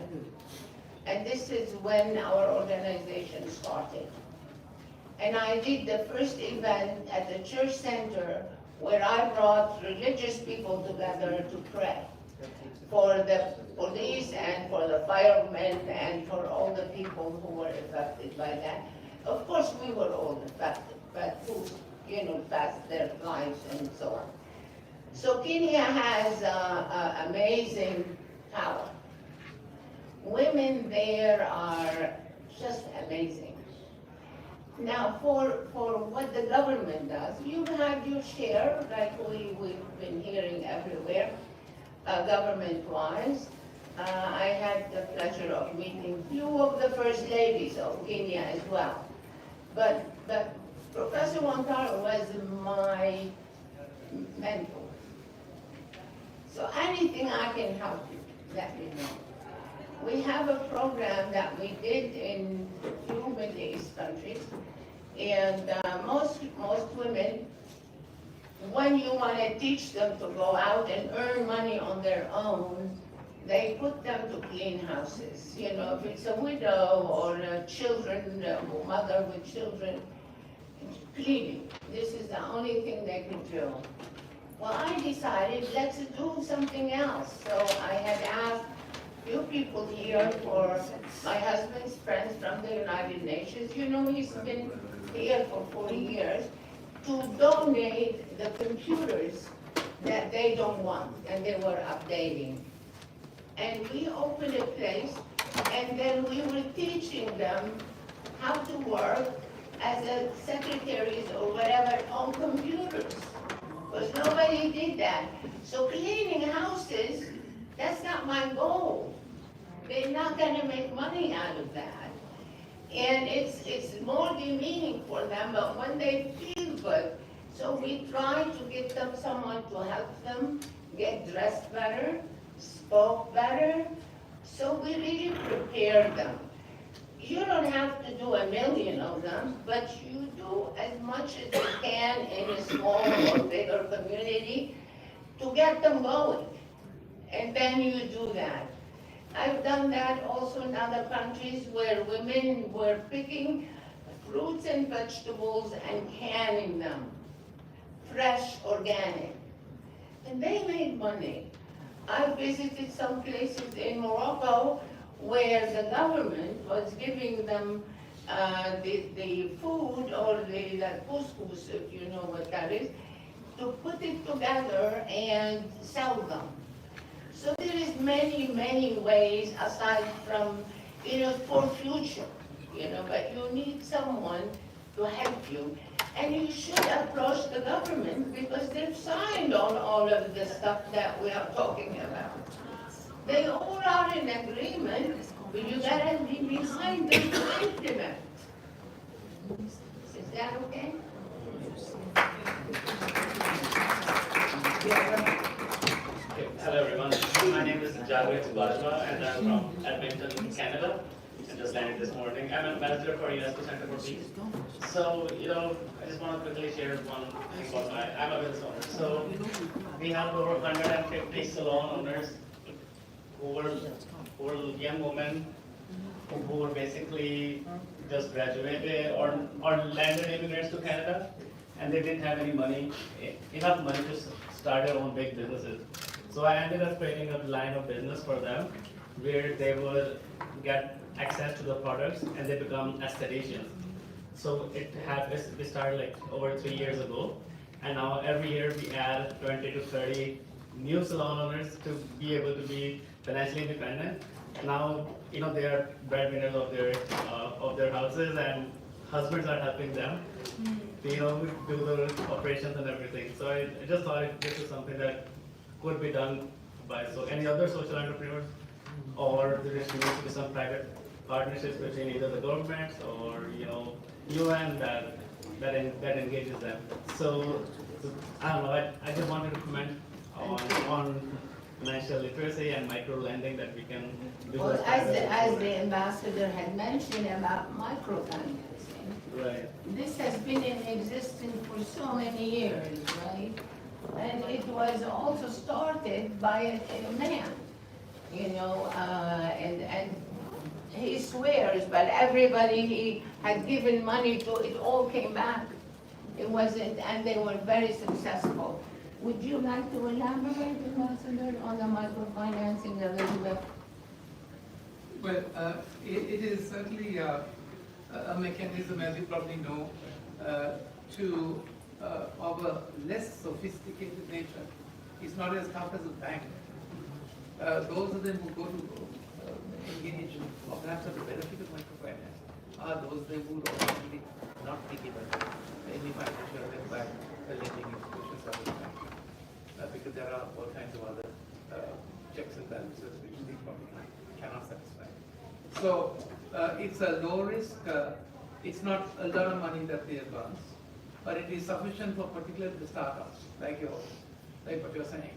And this is when our organization started. And I did the first event at the church center where I brought religious people together to pray for the police and for the firemen and for all the people who were affected by that. Of course, we were all affected, but who, passed their lives and so on. So Kenya has amazing power. Women there are just amazing. Now, for what the government does, you have your share, like we've been hearing everywhere, government-wise. I had the pleasure of meeting few of the first ladies of Kenya as well. But Professor Wantara was my mentor. So anything I can help you, let me know. We have a program that we did in few Middle East countries, and most women when you want to teach them to go out and earn money on their own, they put them to clean houses. You know, if it's a widow or children, a mother with children, cleaning. This is the only thing they can do. Well, I decided, let's do something else. So I had asked few people here, for my husband's friends from the United Nations, you know, he's been here for 40 years, to donate the computers that they don't want, and they were updating. And we opened a place, and then we were teaching them how to work as a secretaries or whatever on computers, because nobody did that. So cleaning houses, that's not my goal. They're not gonna make money out of that. And it's more demeaning for them, but when they feel good, so we try to get them someone to help them get dressed better, spoke better, so we really prepare them. You don't have to do 1 million of them, but you do as much as you can in a small or bigger community to get them going. And then you do that. I've done that also in other countries where women were picking fruits and vegetables and canning them, fresh, organic. And they made money. I visited some places in Morocco where the government was giving them the food or the couscous, if you know what that is, to put it together and sell them. So there is many, many ways aside from, you know, for future, you know, but you need someone to help you. And you should approach the government because they've signed on all of the stuff that we are talking about. They all are in agreement, but you gotta be behind them to implement. Is that okay? Hello everyone, my name is Javed Bajwa and I'm from Edmonton, Canada. I just landed this morning. I'm an ambassador for UNESCO Center for Peace. So, you know, I just want to quickly share one thing about I'm a business owner. So, we have over 150 salon owners who were young women who were basically just graduated or landed immigrants to Canada, and they didn't have any money, enough money to start their own big businesses. So I ended up creating a line of business for them where they would get access to the products and they become aestheticians. So we started like over 3 years ago, and now every year we add 20 to 30 new salon owners to be able to be financially independent. Now, you know, they are breadwinners of their houses, and husbands are helping them, you know, do the operations and everything. So I just thought this is something that could be done by any other social entrepreneurs, or there needs to be some private partnerships between either the governments or, you know, UN that engages them. So I don't know. I just wanted to comment on financial literacy and micro lending that we can do. Well, as the ambassador had mentioned about microfinancing, right. This has been in existence for so many years, right? And it was also started by a man, you know, and he swears, but everybody he had given money to, it all came back. It wasn't, and they were very successful. Would you like to elaborate, Ambassador, on the microfinancing a little bit? Well, it is certainly a mechanism, as you probably know, of a less sophisticated nature. It's not as tough as a bank. Those of them who go to engage or perhaps have the benefit of microfinance are those they would obviously not be given any financial help by the lending institutions of the bank. Because there are all kinds of other checks and balances which the public cannot satisfy. So it's a low risk, it's not a lot of money that they advance, but it is sufficient for particularly the startups like yours, like what you're saying.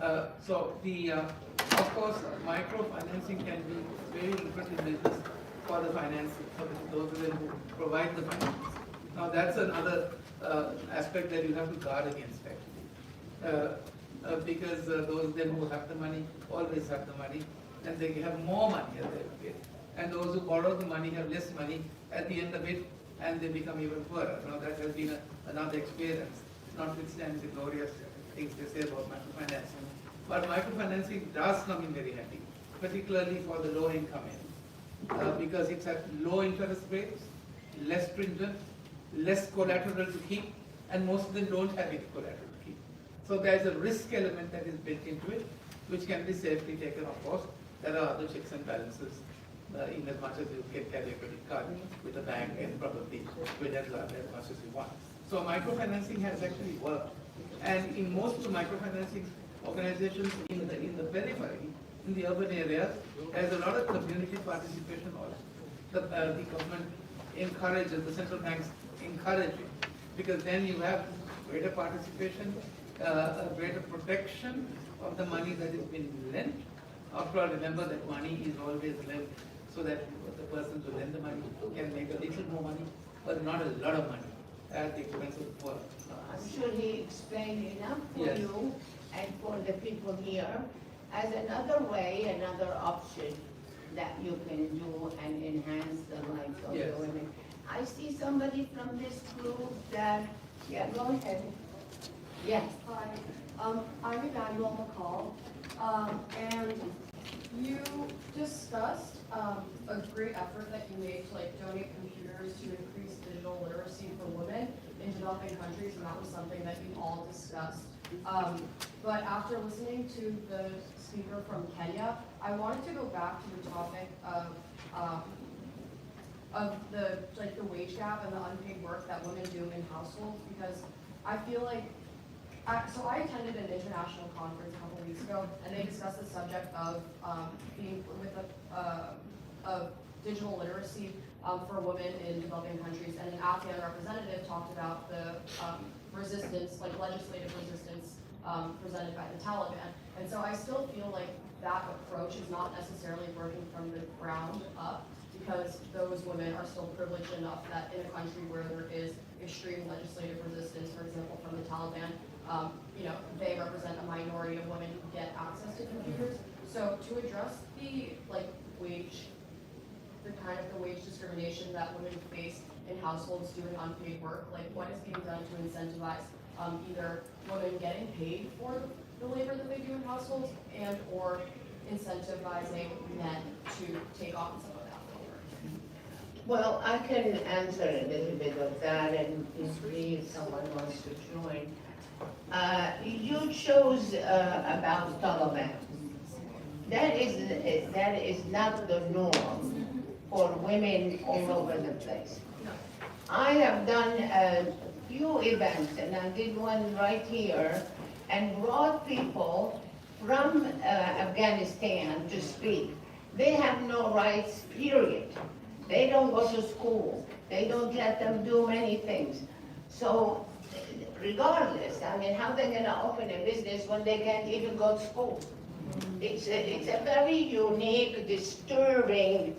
Of course, microfinancing can be very lucrative business for the finance, for those of them who provide the finance. Now that's another aspect that you have to guard against actually. because those then who have the money always have the money, and they have more money at the end of it. And those who borrow the money have less money at the end of it, and they become even poorer. Now that has been another experience, notwithstanding the glorious things they say about microfinancing. But microfinancing does come in very handy, particularly for the low income end, because it's at low interest rates, less stringent, less collateral to keep, and most of them don't have any collateral to keep. So there's a risk element that is built into it, which can be safely taken, of course. There are other checks and balances, in as much as you can carry a credit card with a bank and probably with as much as you want. So microfinancing has actually worked. And in most of the microfinancing organizations in the periphery, in the urban areas, there's a lot of community participation also. The government encourages, the central banks encourage it, because then you have greater participation, greater protection of the money that has been lent. After all, remember that money is always lent so that the persons who lend the money can make a little more money, but not a lot of money at the expense of the poor. I'm sure he explained enough for Yes. you and for the people here as another way, another option that you can do and enhance the lives of Yes. the women. I see somebody from this group that, yeah, go ahead. Yes. Hi, I'm Emmanuel McCall, and you discussed a great effort that you made to donate computers to increase digital literacy for women in developing countries, and that was something that you all discussed. But after listening to the speaker from Kenya, I wanted to go back to the topic of the wage gap and the unpaid work that women do in households, because I feel like so I attended an international conference a couple weeks ago, and they discussed the subject of of digital literacy for women in developing countries, and an Afghan representative talked about the resistance, legislative resistance presented by the Taliban. And so I still feel like that approach is not necessarily working from the ground up, because those women are still privileged enough that in a country where there is extreme legislative resistance, for example, from the Taliban, they represent a minority of women who get access to computers. So to address the wage discrimination that women face in households doing unpaid work, what is being done to incentivize either women getting paid for the labor that they do in households, and or incentivizing men to take on some of that labor? Well, I can answer a little bit of that, and if someone wants to join. You chose about Taliban. That is not the norm for women all over the place. I have done a few events, and I did one right here, and brought people from Afghanistan to speak. They have no rights, period. They don't go to school. They don't let them do many things. So regardless, how they're gonna open a business when they can't even go to school? It's a very unique, disturbing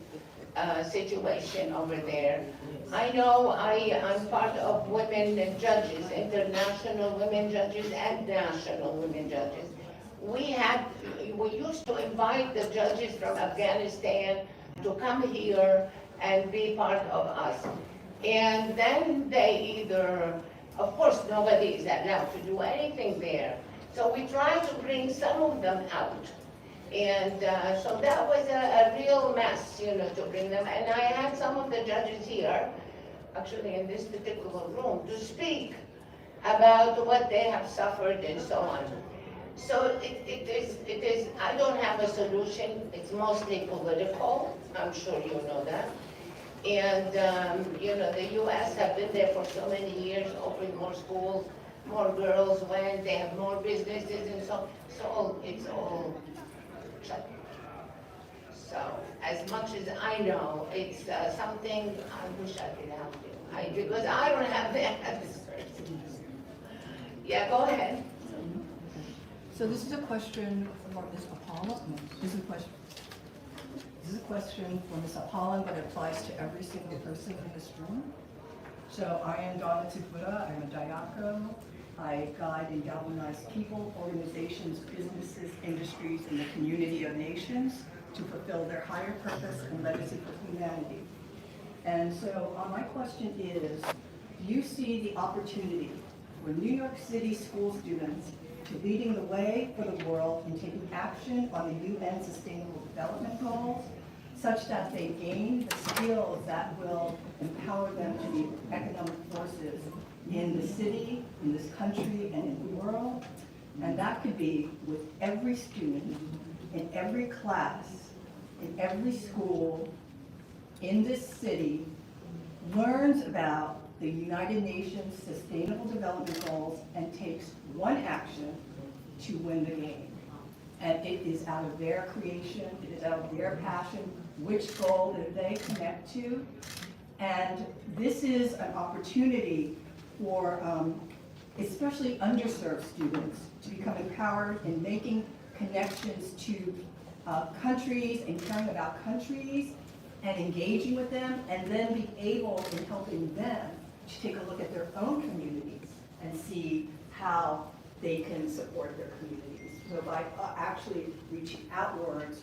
situation over there. I know I'm part of women judges, international women judges and national women judges. We used to invite the judges from Afghanistan to come here and be part of us. And then they either, of course, nobody is allowed to do anything there. So we try to bring some of them out. And so that was a real mess, to bring them. And I had some of the judges here, actually in this particular room, to speak about what they have suffered and so on. So it is, I don't have a solution. It's mostly political. I'm sure you know that. And, the U.S. have been there for so many years, opened more schools, more girls went, they have more businesses, and so it's all shut. So, as much as I know, it's something I wish I could help you, because I don't have the answers. Yeah, go ahead. So this is a question for Ms. Apollo. This is a question for Ms. Apollo, but it applies to every single person in this room. So I am Donna Tipuda. I'm a Dayako, I guide and galvanize people, organizations, businesses, industries, and the community of nations to fulfill their higher purpose and legacy for humanity. And so my question is, do you see the opportunity for New York City school students to leading the way for the world in taking action on the UN Sustainable Development Goals, such that they gain the skills that will empower them to be economic forces in the city, in this country, and in the world? And that could be with every student, in every class, in every school, in this city, learns about the United Nations Sustainable Development Goals and takes one action to win the game. And it is out of their creation, it is out of their passion, which goal that they connect to. And this is an opportunity for especially underserved students to become empowered in making connections to countries and caring about countries and engaging with them, and then be able in helping them to take a look at their own communities and see how they can support their communities. So by actually reaching outwards,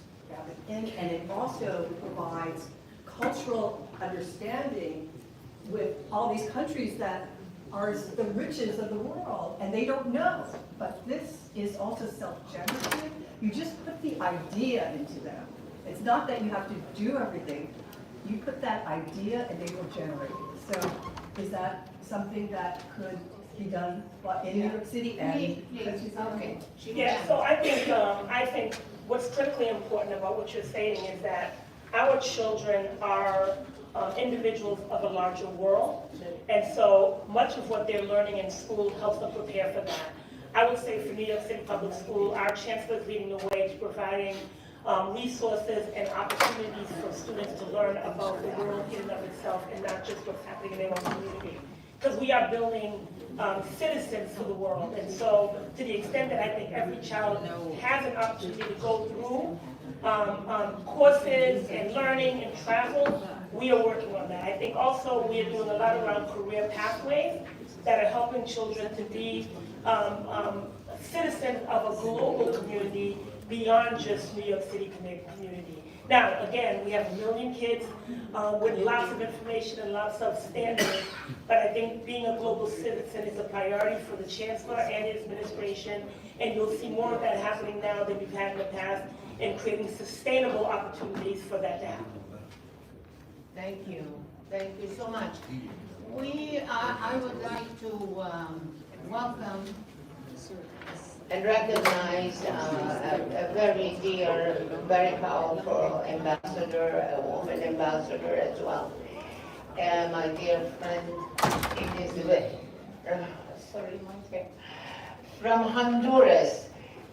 and it also provides cultural understanding with all these countries that are the riches of the world, and they don't know. But this is also self-generative. You just put the idea into them. It's not that you have to do everything. You put that idea and they will generate it. So is that something that could be done in New York City? And Okay. Yeah, so I think what's critically important about what you're saying is that our children are individuals of a larger world, and so much of what they're learning in school helps them prepare for that. I would say for New York City Public School, our chancellor is leading the way to providing resources and opportunities for students to learn about the world in and of itself and not just what's happening in their own community. Because we are building citizens to the world, and so to the extent that I think every child has an opportunity to go through courses and learning and travel, we are working on that. I think also we are doing a lot around career pathways that are helping children to be citizens of a global community beyond just New York City community. Now, again, we have 1 million kids with lots of information and lots of standards, but I think being a global citizen is a priority for the chancellor and his administration, and you'll see more of that happening now than we've had in the past, and creating sustainable opportunities for that to happen. Thank you. Thank you so much. I would like to welcome and recognize a very dear, very powerful ambassador, a woman ambassador as well. And my dear friend Elizabeth, from Honduras.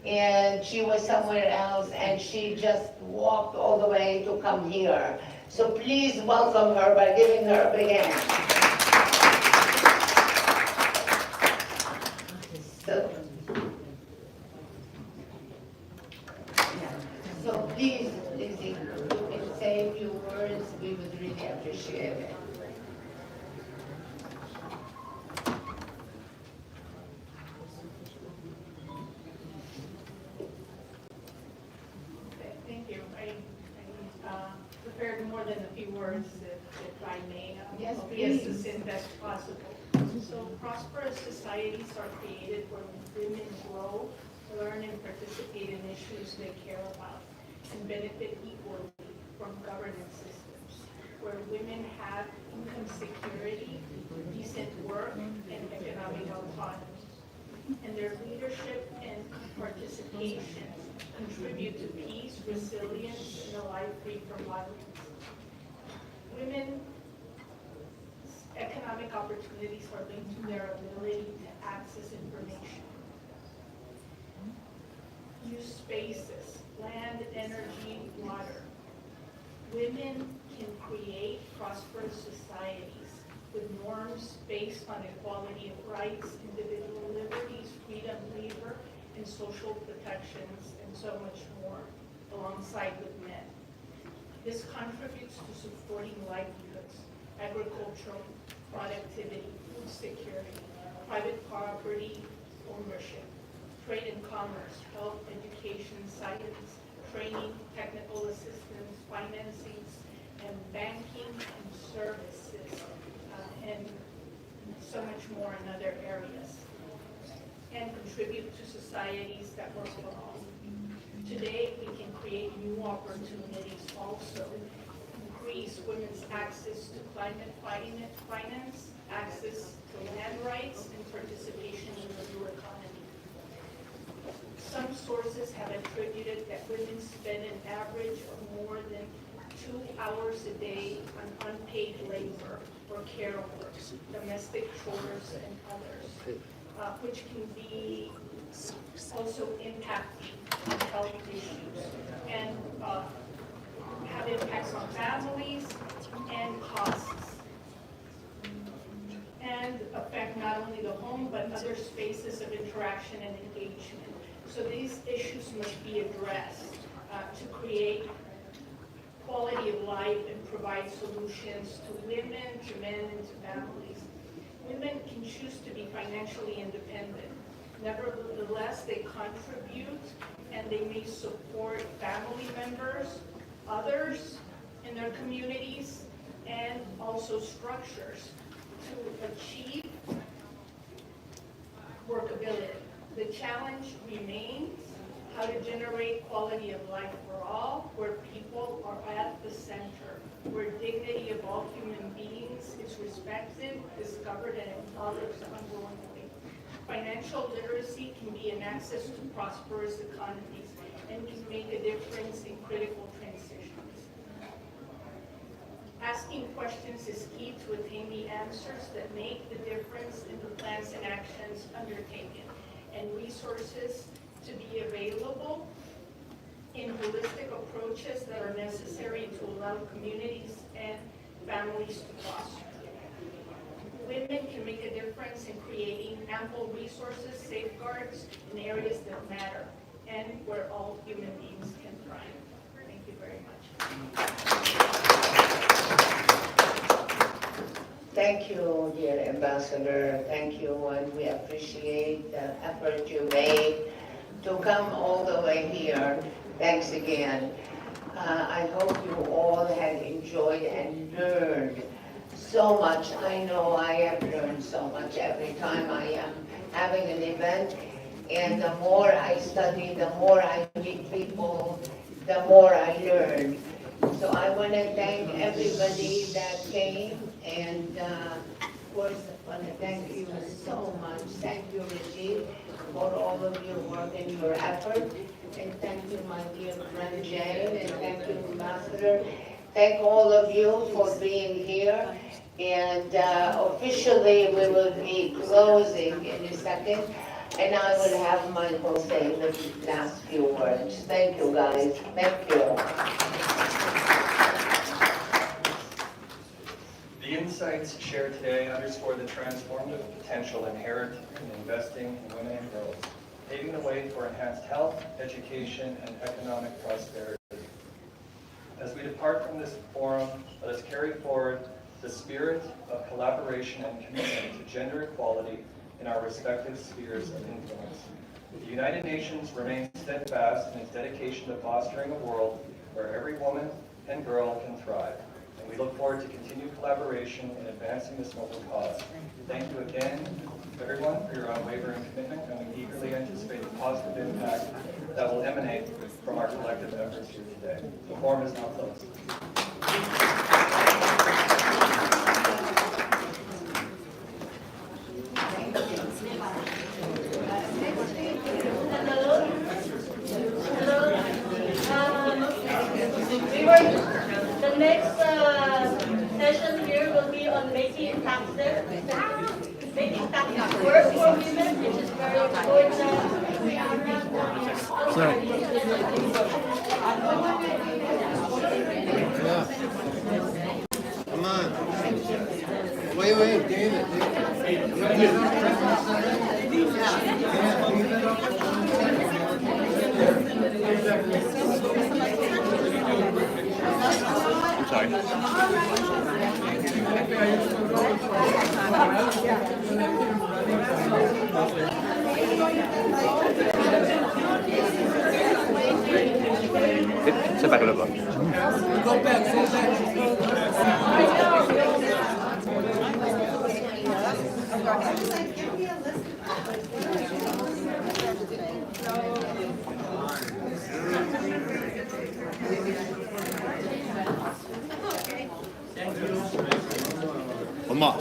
And she was somewhere else, and she just walked all the way to come here. So please welcome her by giving her a big hand. So please, Lizzie, you can say a few words. We would really appreciate it. Thank you. I prepared more than a few words, if I may. Yes, Yes, please. as best possible. So prosperous societies are created where women grow, learn, and participate in issues they care about, and benefit equally from governance systems, where women have income security, decent work, and economic autonomy, and their leadership and participation contribute to peace, resilience, and a life free from violence. Women's economic opportunities are linked to their ability to access information, use spaces, land, energy, water. Women can create prosperous societies with norms based on equality of rights, individual liberties, freedom, labor, and social protections, and so much more, alongside with men. This contributes to supporting livelihoods, agricultural productivity, food security, private property ownership, trade and commerce, health, education, science, training, technical assistance, financing, and banking and services, and so much more in other areas, and contribute to societies that work for all. Today, we can create new opportunities also, increase women's access to climate finance, access to land rights, and participation in the blue economy. Some sources have attributed that women spend an average of more than 2 hours a day on unpaid labor or care work, domestic chores and others, which can be also impacting on health issues and have impacts on families and costs, and affect not only the home but other spaces of interaction and engagement. So these issues must be addressed to create quality of life and provide solutions to women, to men, and to families. Women can choose to be financially independent. Nevertheless, they contribute and they may support family members, others in their communities, and also structures to achieve workability. The challenge remains how to generate quality of life for all, where people are at the center, where dignity of all human beings is respected, discovered, and acknowledged ongoingly. Financial literacy can be an access to prosperous economies and can make a difference in critical transitions. Asking questions is key to attain the answers that make the difference in the plans and actions undertaken, and resources to be available in holistic approaches that are necessary to allow communities and families to prosper. Women can make a difference in creating ample resources, safeguards in areas that matter, and where all human beings can thrive. Thank you very much. Thank you, dear Ambassador. Thank you, and we appreciate the effort you made to come all the way here. Thanks again. I hope you all had enjoyed and learned so much. I know I have learned so much every time I am having an event, and the more I study, the more I meet people, the more I learn. So I want to thank everybody that came, and of course I want to thank you so much. Thank you, Rajiv, for all of your work and your effort, and thank you, my dear friend Jane, and thank you, Ambassador. Thank all of you for being here, and officially we will be closing in a second, and I will have Michael say the last few words. Thank you, guys. Thank you. The insights shared today underscore the transformative potential inherent in investing in women and girls, paving the way for enhanced health, education, and economic prosperity. As we depart from this forum, let us carry forward the spirit of collaboration and commitment to gender equality in our respective spheres of influence. The United Nations remains steadfast in its dedication to fostering a world where every woman and girl can thrive. And we look forward to continued collaboration in advancing this noble cause. Thank you again, everyone, for your unwavering commitment, and we eagerly anticipate the positive impact that will emanate from our collective efforts here today. The forum is now closed. The next session here will be on making taxes work for women, which is very important. Come on. Wait, David. I'm sorry. Sit back a little bit. Go back, sit back. 엄마.